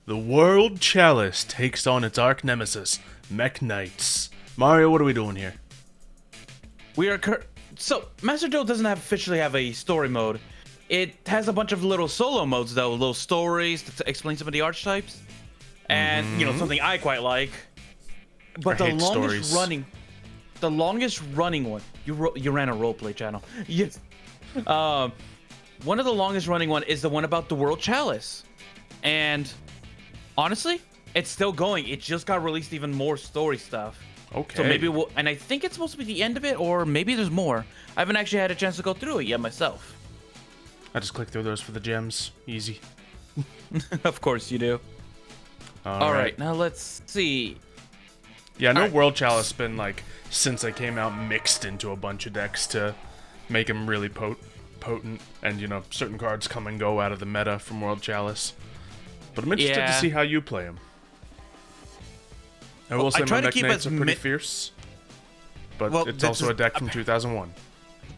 The World Chalice takes on its arch nemesis, Mekk-Knights. Mario, what are we doing here? We are so Master Duel doesn't officially have a story mode. It has a bunch of little solo modes though, little stories to explain some of the archetypes, and you know something I quite like. But the longest running one. You ran a roleplay channel. Yes. One of the longest running one is the one about the World Chalice, and honestly, it's still going. It just got released even more story stuff. Okay. So maybe and I think it's supposed to be the end of it, or maybe there's more. I haven't actually had a chance to go through it yet myself. I just click through those for the gems. Easy. Of course you do. All right, now let's see. Yeah, no World Chalice been like since they came out mixed into a bunch of decks to make them really potent, and you know certain cards come and go out of the meta from World Chalice. But I'm interested to see how you play them. I will say my Mekk-Knights are pretty fierce, but it's also a deck from 2001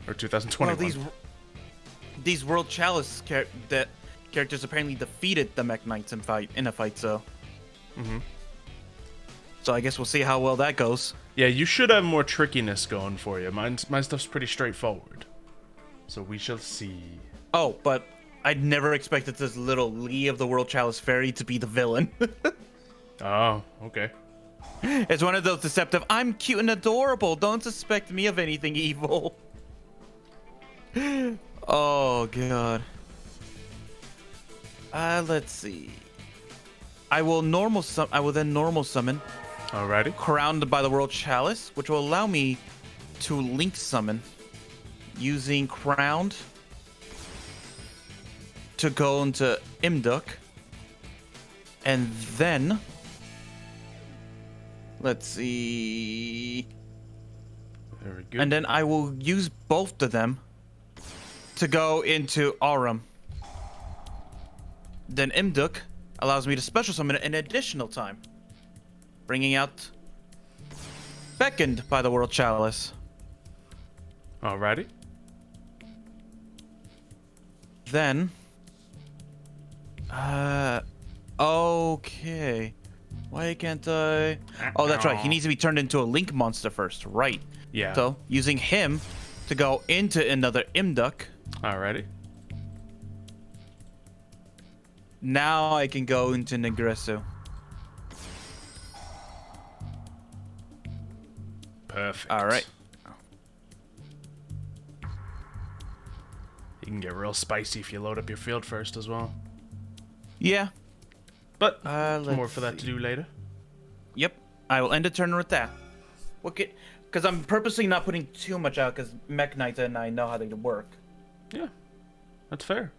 or 2021. Well, these World Chalice characters apparently defeated the Mekk-Knights in a fight, so. So I guess we'll see how well that goes. Yeah, you should have more trickiness going for you. My stuff's pretty straightforward, so we shall see. Oh, but I'd never expected this little Lee of the World Chalice fairy to be the villain. Oh, okay. It's one of those deceptive, I'm cute and adorable, don't suspect me of anything evil. Oh, God. Let's see. I will then normal summon. Alrighty. Crowned by the World Chalice, which will allow me to link summon using Crowned to go into Imduk. And then let's see. Very good. And then I will use both of them to go into Aurum. Then Imduk allows me to special summon an additional time, bringing out Beckoned by the World Chalice. Alrighty. Then, okay. Why can't I? Oh, that's right. He needs to be turned into a Link monster first, right? Yeah. So, using him to go into another Imduk. Alrighty. Now I can go into Ningirsu. Perfect. All right. You can get real spicy if you load up your field first as well. Yeah. But let's more for that to do later. Yep. I will end the turn with that. Because I'm purposely not putting too much out because Mekk-Knight and I know how they work. Yeah, that's fair.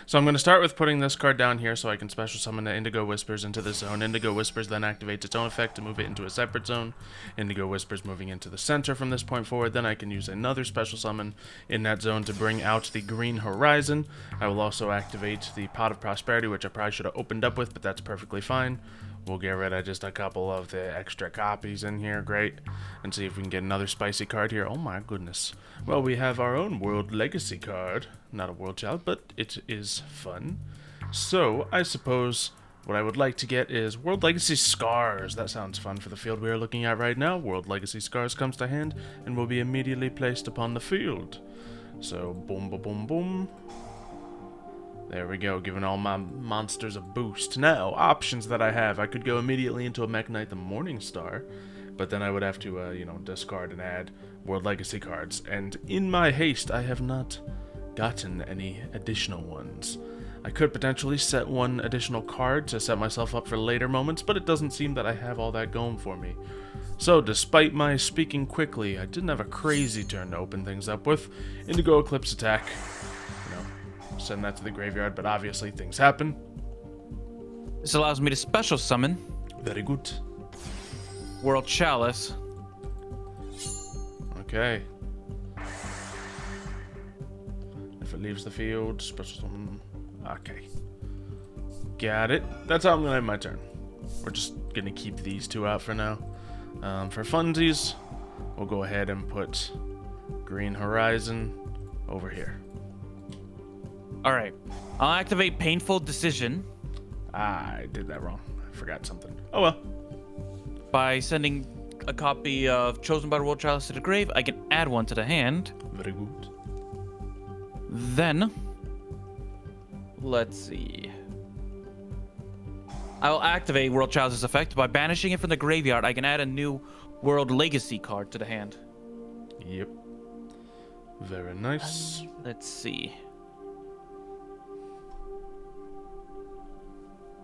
So I'm going to start with putting this card down here so I can special summon the Indigo Whispers into this zone. Indigo Whispers then activates its own effect to move it into a separate zone. Indigo Whispers moving into the center from this point forward. Then I can use another special summon in that zone to bring out the Green Horizon. I will also activate the Pot of Prosperity, which I probably should have opened up with, but that's perfectly fine. We'll get rid of just a couple of the extra copies in here, great. And see if we can get another spicy card here. Oh my goodness. Well, we have our own World Legacy card. Not a World Child, but it is fun. So, I suppose what I would like to get is World Legacy Scars. That sounds fun for the field we are looking at right now. World Legacy Scars comes to hand and will be immediately placed upon the field. So, boom, boom, boom, boom. There we go, giving all my monsters a boost. Now, options that I have. I could go immediately into a Mekk-Knight the Morningstar, but then I would have to, discard and add World Legacy cards. And in my haste, I have not gotten any additional ones. I could potentially set one additional card to set myself up for later moments, but it doesn't seem that I have all that going for me. So, despite my speaking quickly, I didn't have a crazy turn to open things up with. Indigo Eclipse attack. Send that to the graveyard, but obviously things happen. This allows me to special summon. Very good. World Chalice. Okay. If it leaves the field, special summon. Okay. Got it. That's how I'm gonna have my turn. We're just gonna keep these two out for now. For funsies, we'll go ahead and put Green Horizon over here. All right. I'll activate Painful Decision. I did that wrong. I forgot something. Oh well. By sending a copy of Chosen by the World Chalice to the grave, I can add one to the hand. Very good. Then, let's see. I'll activate World Chalice's effect. By banishing it from the graveyard, I can add a new World Legacy card to the hand. Yep. Very nice. Let's see.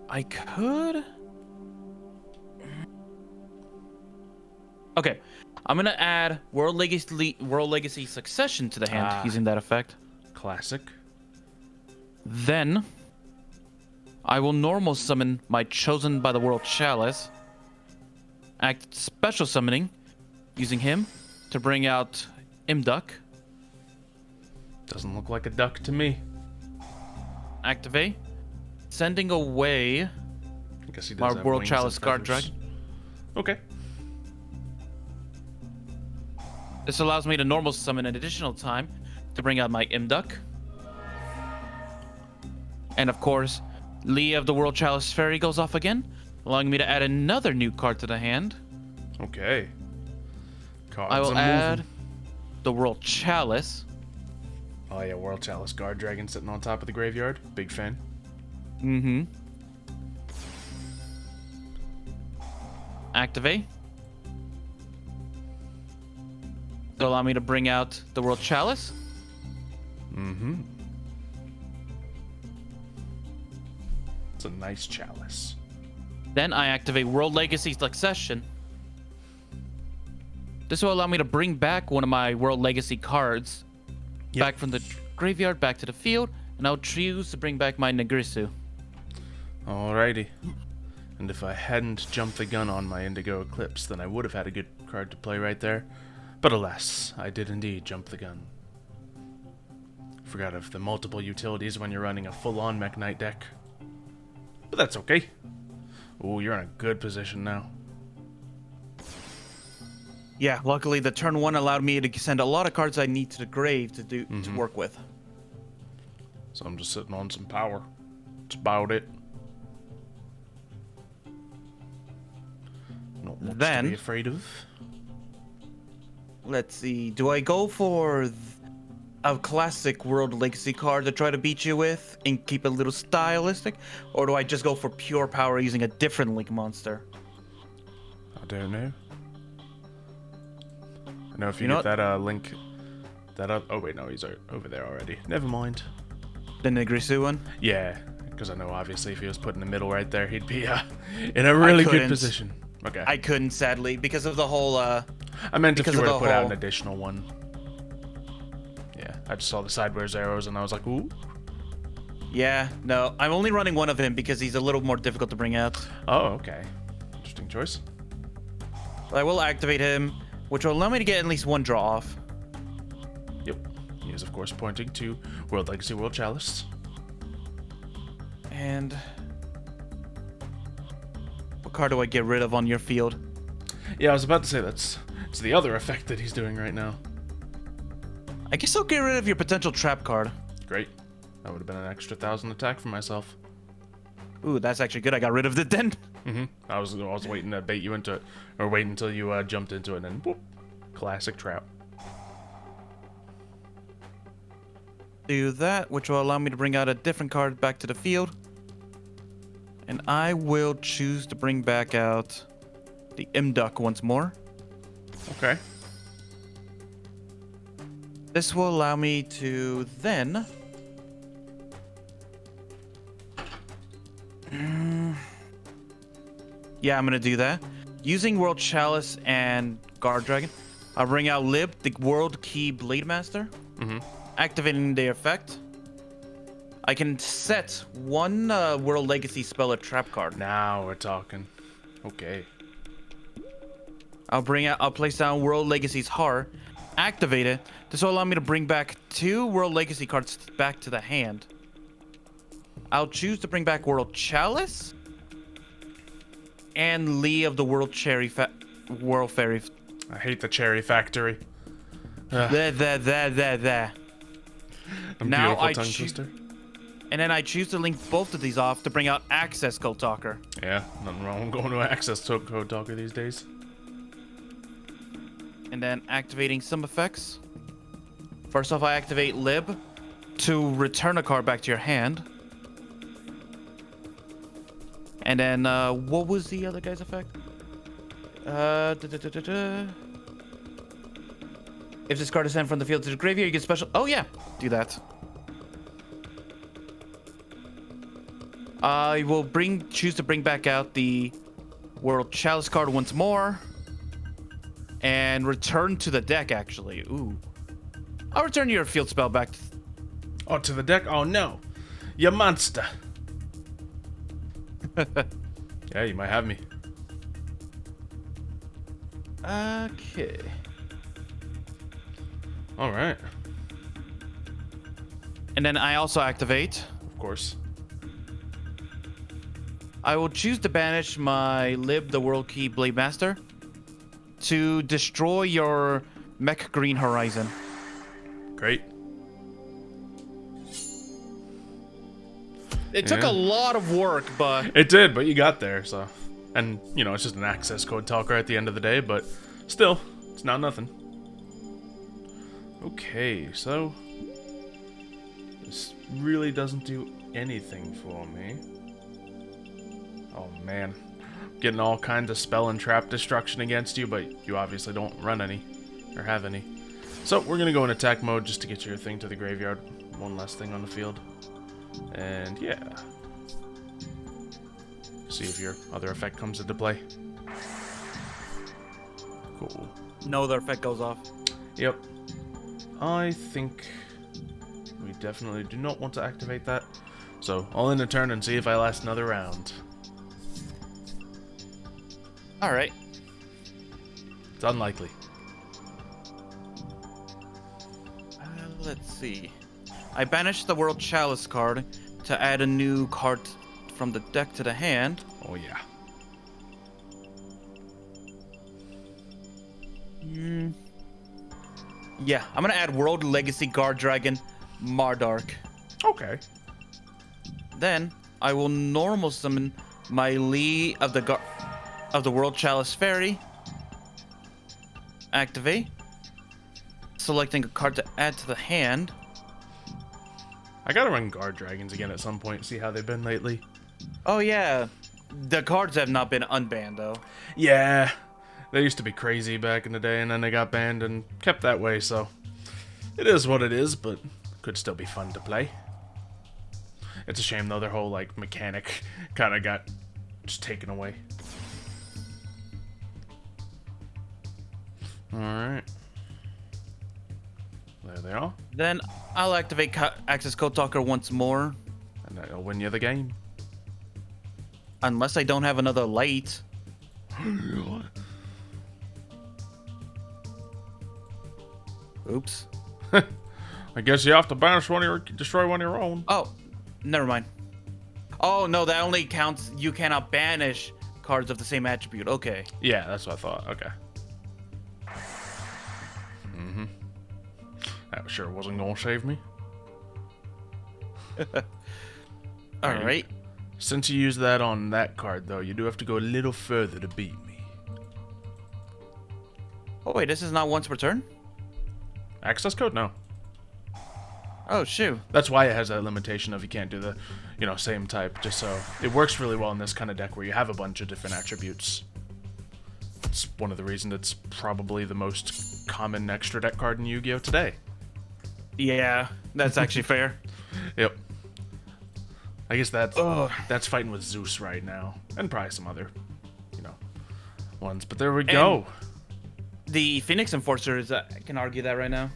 I could... Okay, I'm gonna add World Legacy Succession to the hand using that effect. Classic. Then I will normal summon my Chosen by the World Chalice. Act special summoning using him to bring out Imduck. Doesn't look like a duck to me. Activate. Sending away I guess he does my have World wings Chalice and Guard feathers. Dragon. Okay. This allows me to normal summon an additional time to bring out my Imduck. And of course, Lee of the World Chalice Fairy goes off again, allowing me to add another new card to the hand. Okay. Cards I will are add moving. the World Chalice. Oh yeah, World Chalice Guard Dragon sitting on top of the graveyard. Big fan. Mm-hmm. Activate. To allow me to bring out the World Chalice. Mm-hmm. It's a nice chalice. Then I activate World Legacy Succession. This will allow me to bring back one of my World Legacy cards back from the graveyard back to the field, and I'll choose to bring back my Ningirsu. Alrighty. And if I hadn't jumped the gun on my Indigo Eclipse, then I would have had a good card to play right there. But alas, I did indeed jump the gun. Forgot of the multiple utilities when you're running a full-on Mekk-Knight deck. But that's okay. Ooh, you're in a good position now. Yeah, luckily the turn 1 allowed me to send a lot of cards I need to the grave to work with. So I'm just sitting on some power. That's about it. Not much to be afraid of. Let's see. Do I go for a classic World Legacy card to try to beat you with and keep it a little stylistic? Or do I just go for pure power using a different Link monster? I don't know. I know if you get that link... That up... Oh wait, no, he's over there already. Never mind. The Ningirsu one? Yeah, because I know obviously if he was put in the middle right there, he'd be in a really good position. Okay. I couldn't, sadly, because of the whole... I meant if you were to put out an additional one. Yeah, I just saw the sideways arrows and I was like, ooh. Yeah, no, I'm only running one of him because he's a little more difficult to bring out. Oh, okay. Interesting choice. I will activate him, which will allow me to get at least one draw off. Yep. He is, of course, pointing to World Legacy World Chalice. And... what card do I get rid of on your field? Yeah, I was about to say it's the other effect that he's doing right now. I guess I'll get rid of your potential trap card. Great. That would have been an extra 1,000 attack for myself. Ooh, that's actually good. I got rid of it then. Mm-hmm. I was waiting to bait you into it, or wait until you jumped into it, and then whoop, classic trap. Do that, which will allow me to bring out a different card back to the field. And I will choose to bring back out the Imduck once more. Okay. This will allow me to then... yeah, I'm going to do that. Using World Chalice and Guard Dragon, I'll bring out Lib, the World Key Blade Master. Mm-hmm. Activating the effect. I can set one World Legacy spell or trap card. Now we're talking. Okay. I'll place down World Legacy's Horror, activate it. This will allow me to bring back 2 World Legacy cards back to the hand. I'll choose to bring back World Chalice and Lee of the World Fairy. I hate the Cherry Factory. There. A Now beautiful I tongue twister. And then I choose to link both of these off to bring out Accesscode Talker. Yeah, nothing wrong with going to Accesscode Talker these days. And then activating some effects. First off, I activate Lib to return a card back to your hand. And then, what was the other guy's effect? If this card is sent from the field to the graveyard, you get special... Oh, yeah. Do that. I will choose to bring back out the World Chalice card once more. And return to the deck, actually. Ooh. I'll return your field spell back. Oh, to the deck? Oh, no. You monster. Yeah, you might have me. Okay. All right. And then I also activate. Of course. I will choose to banish my Lib, the World Key Blade Master, to destroy your Mech Green Horizon. Great. It took a lot of work, but... It did, but you got there, so... And, you know, it's just an access code talker at the end of the day, but still, it's not nothing. Okay, so... This really doesn't do anything for me. Oh, man. Getting all kinds of spell and trap destruction against you, but you obviously don't run any. Or have any. So, we're gonna go in attack mode just to get your thing to the graveyard. One less thing on the field. And, yeah. See if your other effect comes into play. Cool. No other effect goes off. Yep. I think we definitely do not want to activate that. So, I'll end a turn and see if I last another round. Alright. It's unlikely. Let's see. I banished the World Chalice card to add a new card from the deck to the hand. Oh, yeah. Yeah, I'm gonna add World Legacy Guard Dragon Mardark. Okay. Then I will normal summon my Lee of the World Chalice Fairy. Activate. Selecting a card to add to the hand. I gotta run Guard Dragons again at some point, see how they've been lately. Oh yeah, the cards have not been unbanned though. Yeah, they used to be crazy back in the day, and then they got banned and kept that way, so... It is what it is, but could still be fun to play. It's a shame, though, their whole, like, mechanic kind of got just taken away. Alright. There they are. Then I'll activate Accesscode Talker once more. And that'll win you the game. Unless I don't have another light. Oops. I guess you have to banish one of your, destroy one of your own. Oh, never mind. Oh no, that only counts. You cannot banish cards of the same attribute. Okay. Yeah, that's what I thought. Okay. That sure wasn't gonna save me. All right. Since you used that on that card, though, you do have to go a little further to beat me. Oh wait, this is not once per turn? Access code? No. Oh shoot. That's why it has that limitation of you can't do the, you know, same type, just so... It works really well in this kind of deck where you have a bunch of different attributes. It's one of the reasons it's probably the most common extra deck card in Yu-Gi-Oh! Today. Yeah, that's actually fair. Yep. I guess that's fighting with Zeus right now. And probably some other, you know, ones. But there we go. The Phoenix Enforcer is, I can argue that right now.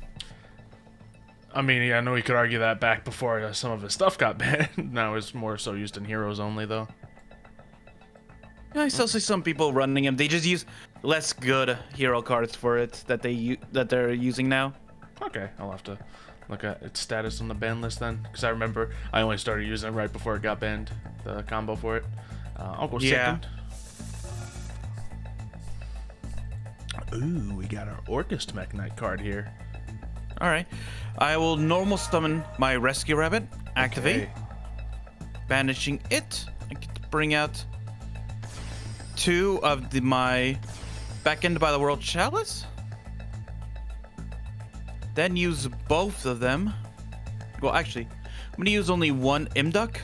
I mean, yeah, I know you could argue that back before some of his stuff got banned. Now it's more so used in Heroes only, though. I still see some people running him. They just use less good hero cards for it that they're using now. Okay, I'll have to look at its status on the ban list then, because I remember I only started using it right before it got banned, the combo for it. I'll go second. Ooh, we got our Orcust Mekk-Knight card here. All right, I will normal summon my Rescue Rabbit. Activate. Okay. banishing it. I get to bring out 2 of my back end by the World Chalice. Then use both of them. Well, actually, I'm gonna use only one Imduck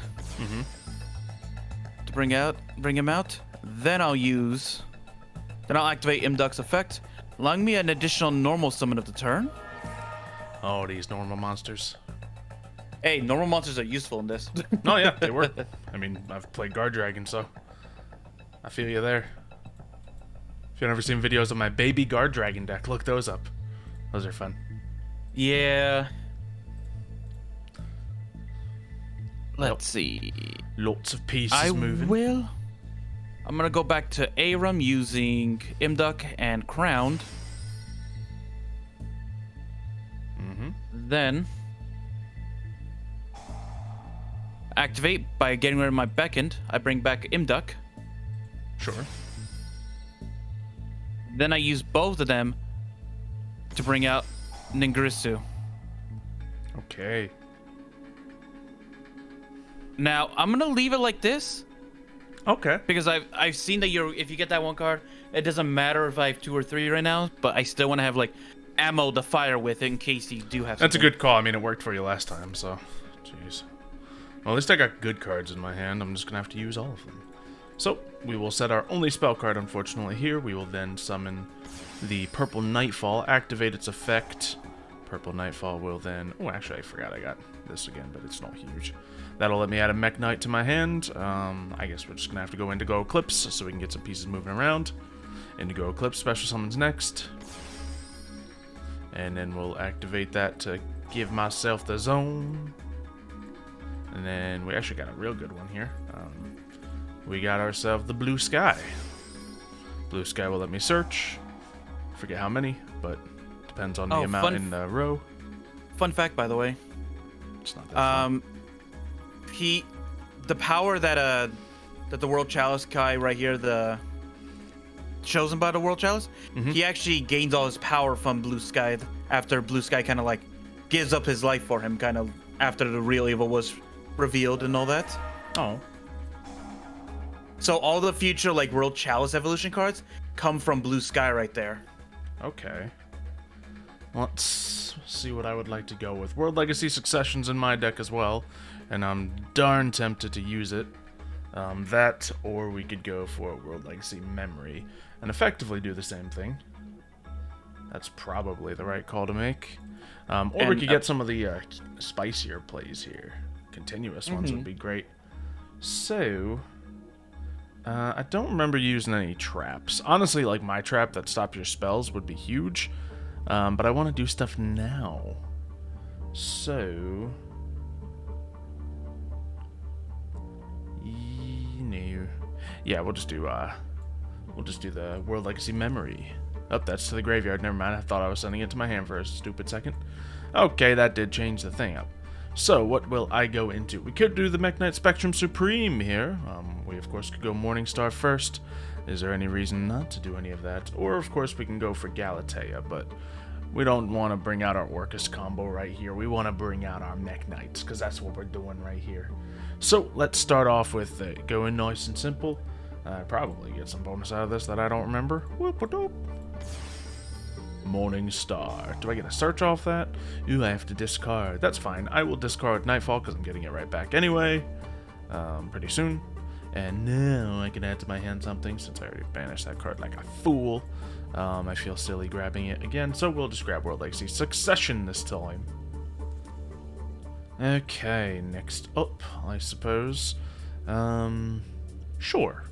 to bring him out. Then I'll activate Imduck's effect, allowing me an additional normal summon of the turn. Oh, these normal monsters. Hey, normal monsters are useful in this. Oh yeah, they were. I mean, I've played Guard Dragon, so I feel you there. If you've never seen videos of my baby Guard Dragon deck, look those up. Those are fun. Yeah. Let's see. Lots of pieces moving. I'm gonna go back to Aram using Imduck and Crowned. Then activate by getting rid of my Beckend. I bring back Imduck. Sure. Then I use both of them to bring out Ningirsu. Okay. Now I'm gonna leave it like this. Okay. Because I've seen that if you get that one card, it doesn't matter if I have 2 or 3 right now, but I still want to have like ammo to fire with in case you do have something. That's a good call. I mean, it worked for you last time, so jeez. Well, at least I got good cards in my hand. I'm just gonna have to use all of them. So we will set our only spell card, unfortunately, here. We will then summon the Purple Nightfall, activate its effect. Purple Nightfall will then... Oh, actually, I forgot I got this again, but it's not huge. That'll let me add a Mekk-Knight to my hand. I guess we're just going to have to go Indigo Eclipse so we can get some pieces moving around. Indigo Eclipse special summons next. And then we'll activate that to give myself the zone. And then we actually got a real good one here. We got ourselves the Blue Sky. Blue Sky will let me search. Forget how many, but depends on the amount in the row. Fun fact, by the way. It's not that fun. The power that the World Chalice guy right here, the chosen by the World Chalice, he actually gains all his power from Blue Sky after Blue Sky kind of like gives up his life for him, kind of after the real evil was revealed and all that. Oh. So all the future like World Chalice evolution cards come from Blue Sky right there. Okay. Let's see what I would like to go with. World Legacy Succession's in my deck as well, and I'm darn tempted to use it. That, or we could go for World Legacy Memory and effectively do the same thing. That's probably the right call to make. Or we could get some of the spicier plays here. Continuous ones would be great. So... I don't remember using any traps. Honestly, like my trap that stops your spells would be huge. But I want to do stuff now. So... No. Yeah, we'll just do the World Legacy Memory. Oh, that's to the graveyard. Never mind. I thought I was sending it to my hand for a stupid second. Okay, that did change the thing up. So, what will I go into? We could do the Mekk-Knight Spectrum Supreme here. We, of course, could go Morningstar first. Is there any reason not to do any of that? Or, of course, we can go for Galatea, but we don't want to bring out our Orcus combo right here. We want to bring out our Mekk-Knights, because that's what we're doing right here. So, let's start off with going nice and simple. Probably get some bonus out of this that I don't remember. Whoop-a-doop. Morningstar. Do I get a search off that? Ooh, I have to discard. That's fine. I will discard Nightfall because I'm getting it right back anyway. Pretty soon. And now I can add to my hand something since I already banished that card like a fool. I feel silly grabbing it again, so we'll just grab World Legacy Succession this time. Okay, next up, I suppose. Sure.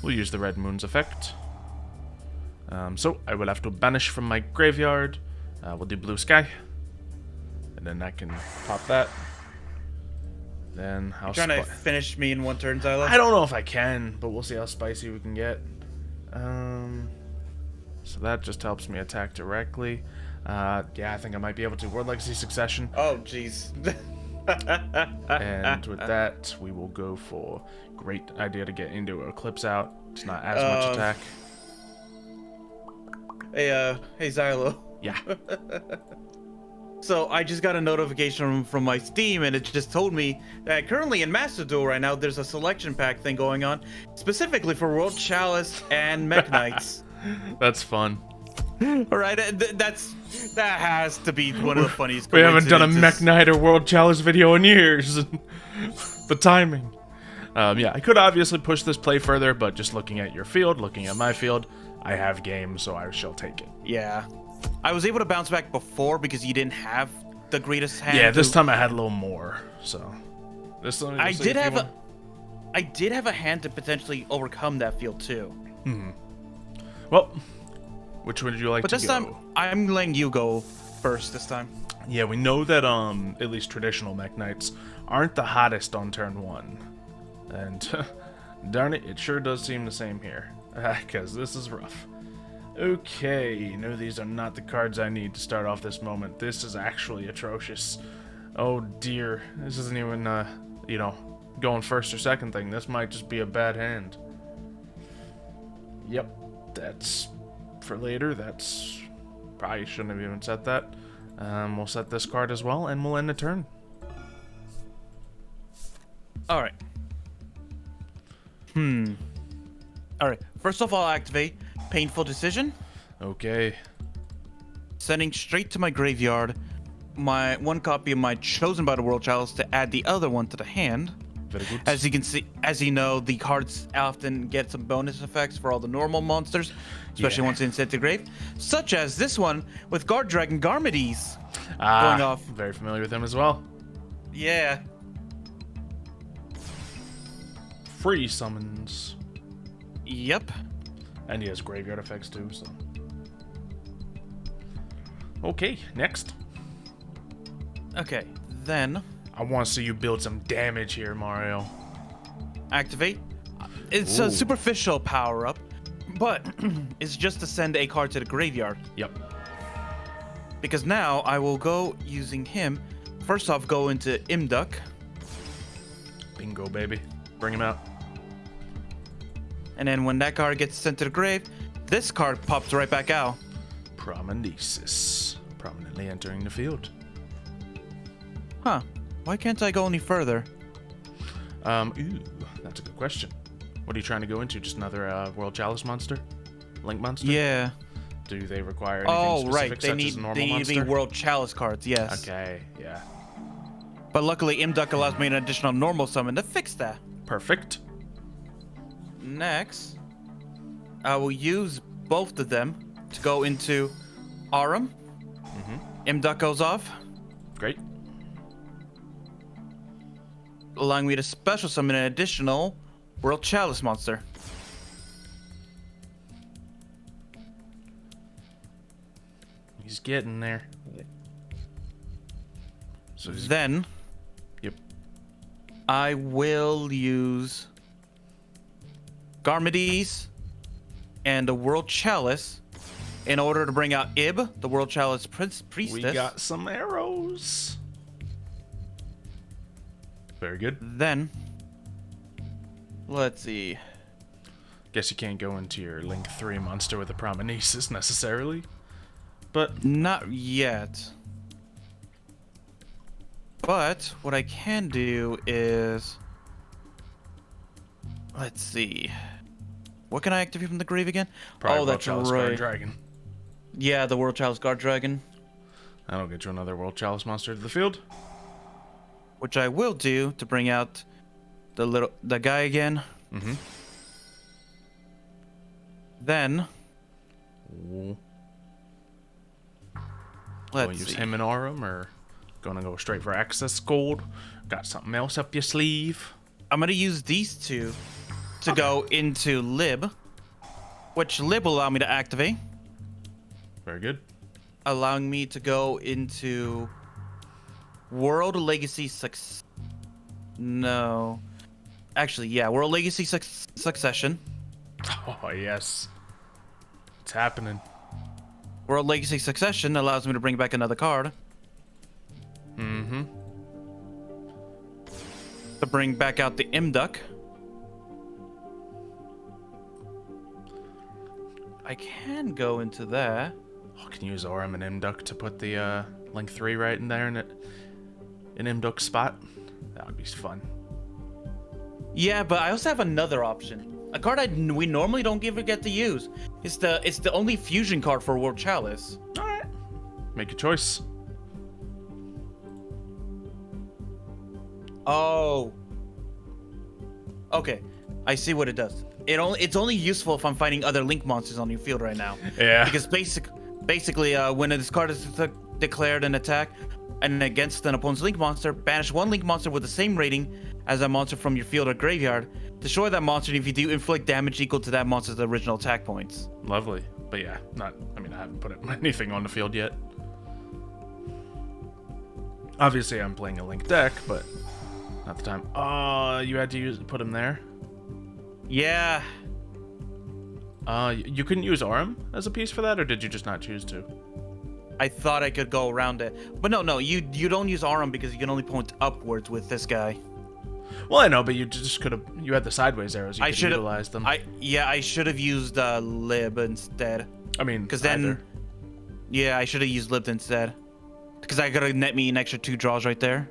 We'll use the Red Moon's effect. So I will have to banish from my graveyard. We'll do Blue Sky. And then I can pop that. Then how trying to finish me in one turn, Xylo? I don't know if I can, but we'll see how spicy we can get. So that just helps me attack directly. Yeah, I think I might be able to. World Legacy Succession. Oh, jeez. And with that, we will go for... Great idea to get into Eclipse out. It's not as much attack. Hey Xylo. Yeah. So I just got a notification from my Steam, and it just told me that currently in Master Duel right now, there's a selection pack thing going on, specifically for World Chalice and Mekk-Knights. That's fun. All right, that has to be one of the funniest. We haven't done a coincidences. Mekk-Knight or World Chalice video in years. The timing. Yeah, I could obviously push this play further, but just looking at your field, looking at my field, I have game, so I shall take it. Yeah, I was able to bounce back before because you didn't have the greatest hand. Yeah, this time I had a little more, so this time I did have a hand to potentially overcome that field too. Well, which would you like But to this go? time, I'm letting you go first this time. Yeah, we know that at least traditional Mekk-Knights aren't the hottest on turn 1. And darn it, it sure does seem the same here. Because this is rough. Okay, no, these are not the cards I need to start off this moment. This is actually atrocious. Oh dear, this isn't even, you know, going first or second thing. This might just be a bad hand. Yep, that's for later. That's probably shouldn't have even set that. We'll set this card as well, and we'll end the turn. All right. All right. First off, I'll activate Painful Decision, Okay. sending straight to my graveyard my one copy of my Chosen by the World Chalice to add the other one to the hand. Very good. As you can see, as you know, the cards often get some bonus effects for all the normal monsters, especially Yeah. once it's into the grave, such as this one with Guard Dragon Garmedes going off. Very familiar with him as well. Yeah. Free summons. Yep. And he has graveyard effects too, so. Okay, next. Okay. Then I want to see you build some damage here, Mario. activate. It's Ooh. a superficial power up, but it's just to send a card to the graveyard. Yep. Because now I will go using him. First off, go into Imduck. Bingo, baby. Bring him out. And then when that card gets sent to the grave, this card pops right back out. Promenesis. Prominently entering the field. Huh. Why can't I go any further? Ooh, that's a good question. What are you trying to go into? Just another World Chalice monster? Link monster? Yeah. Do they require anything Oh, specific, right. such as a normal They need monster? to be World Chalice cards, yes. Okay, yeah. But luckily, Imduck allows me an additional normal summon to fix that. Perfect. Next, I will use both of them to go into Arum. Imduck goes off, Great. allowing me to special summon an additional World Chalice monster. He's getting there. So he's... Then, Yep. I will use Garmedes and the World Chalice in order to bring out Ib, the World Chalice Priestess. We got some arrows. Very good. Then, let's see. Guess you can't go into your Link 3 monster with a Promenesis necessarily. But Not yet. But what I can do is, let's see. What can I activate from the grave again? probably Oh, World that's Chalice Guard right. Dragon. Yeah, the World Chalice Guard Dragon, That'll get you another World Chalice monster to the field. which I will do to bring out the guy again. Mm-hmm. Then Ooh. let's Gonna use see. him in Arum, or gonna go straight for Accesscode? Got something else up your sleeve? I'm gonna use these two to go into Lib, which Lib will allow me to activate, Very good. allowing me to go into World Legacy No. Actually, yeah, World Legacy Succession. Oh, yes. It's happening. World Legacy Succession allows me to bring back another card. Mm-hmm. To bring back out the Imduck. I can go into that. Oh, can you use Arum and Imduck to put the Link 3 right in there in Imduk's spot. That would be fun. Yeah, but I also have another option. A card we normally don't get to use. It's the only fusion card for World Chalice. All right. Make your choice. Oh. Okay. I see what it does. It's only useful if I'm fighting other Link monsters on your field right now. Yeah. Because basically, when this card is declared an attack and against an opponent's Link monster, banish one Link monster with the same rating as a monster from your field or graveyard. Destroy that monster, and if you do, inflict damage equal to that monster's original attack points. Lovely. But yeah, I haven't put anything on the field yet. Obviously, I'm playing a Link deck, but not the time. You had to put him there? Yeah. You couldn't use Aurum as a piece for that, or did you just not choose to? I thought I could go around it. But no, you don't use Aurum because you can only point upwards with this guy. Well, I know, but you just could have. You had the sideways arrows. You could utilize them. I should have used Lib instead. I mean, because then, yeah, I should have used Lib instead. Because I could have net me an extra 2 draws right there.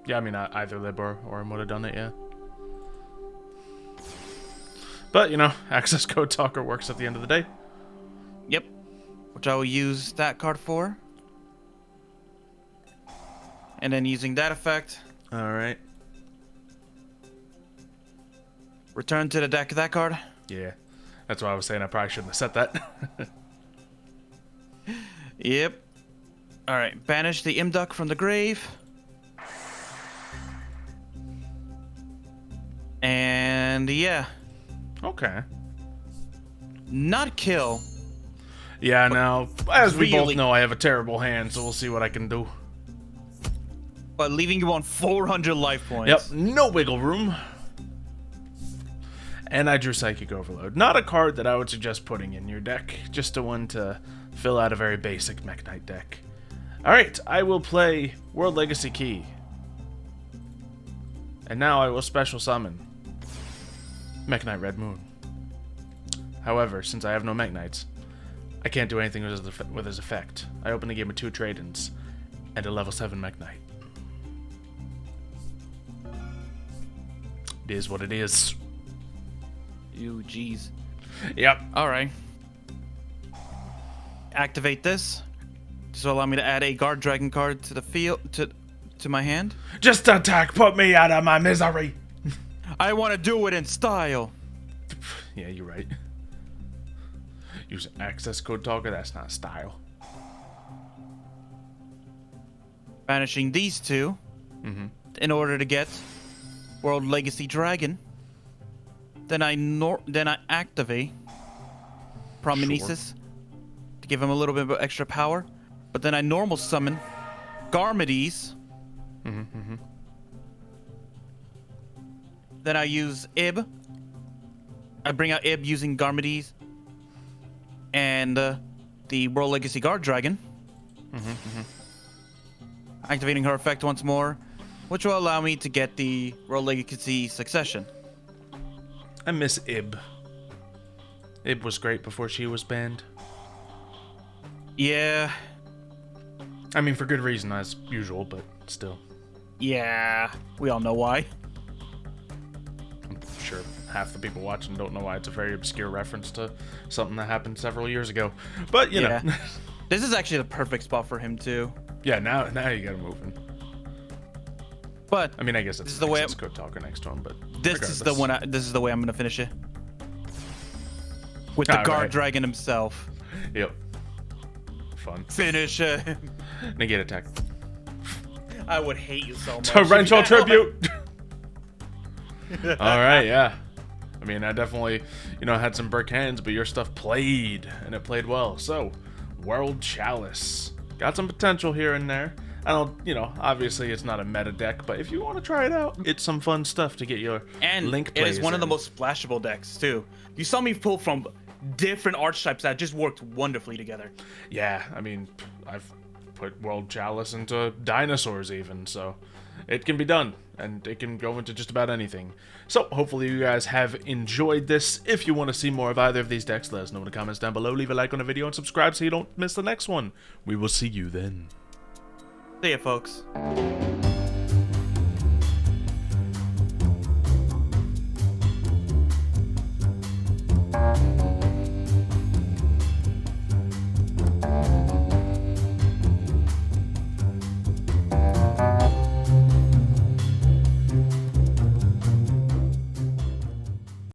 Yeah, I mean, either Lib or Aurum would have done it. Yeah. But Accesscode Talker works at the end of the day. Yep. Which I will use that card for. And then using that effect. Alright. Return to the deck that card. Yeah. That's why I was saying I probably shouldn't have set that. Yep. Alright. Banish the Imduk from the grave. And yeah. Okay. Not kill. Yeah, now, as we both know, I have a terrible hand, so we'll see what I can do. But leaving you on 400 life points. Yep, no wiggle room. And I drew Psychic Overload. Not a card that I would suggest putting in your deck. Just a one to fill out a very basic Mekk-Knight deck. Alright, I will play World Legacy Key. And now I will special summon Mekk-Knight Red Moon. However, since I have no Mekk-Knights, I can't do anything with his effect. I open the game with 2 trade-ins and a level 7 Mekk-Knight. It is what it is. Ew, jeez. Yep. Alright. Activate this. This will allow me to add a Guard Dragon card to the field to my hand. Just attack, put me out of my misery. I want to do it in style. Yeah, you're right. Use Accesscode Talker, that's not style. Banishing these 2 in order to get World Legacy Dragon. Then I activate Prometheus to give him a little bit of extra power. But then I normal summon Garmedes. Then I use Ib. I bring out Ib using Garmedes and the World Legacy Guard Dragon. Activating her effect once more, which will allow me to get the World Legacy Succession. I miss Ib. Ib was great before she was banned. Yeah. I mean, for good reason, as usual, but still. Yeah. We all know why. I'm sure half the people watching don't know why. It's a very obscure reference to something that happened several years ago. But, you know. This is actually the perfect spot for him, too. Yeah, now you got him moving. But I mean, I guess it's this is the way Accesscode Talker next to him, but this is the one. This is the way I'm gonna finish it with the Guard Dragon himself. Yep. Fun. Finish it. Negate attack. I would hate you so much. Torrential Tribute. All right, yeah. I mean, I definitely, had some brick hands, but your stuff played, and it played well. So, World Chalice. Got some potential here and there. I don't, obviously it's not a meta deck, but if you want to try it out, it's some fun stuff to get your Link plays. It is one of the most splashable decks, too. You saw me pull from different archetypes that just worked wonderfully together. Yeah, I mean, I've put World Chalice into dinosaurs even, so it can be done. and it can go into just about anything. So, hopefully you guys have enjoyed this. If you want to see more of either of these decks, let us know in the comments down below. Leave a like on the video and subscribe so you don't miss the next one. We will see you then. See ya, folks.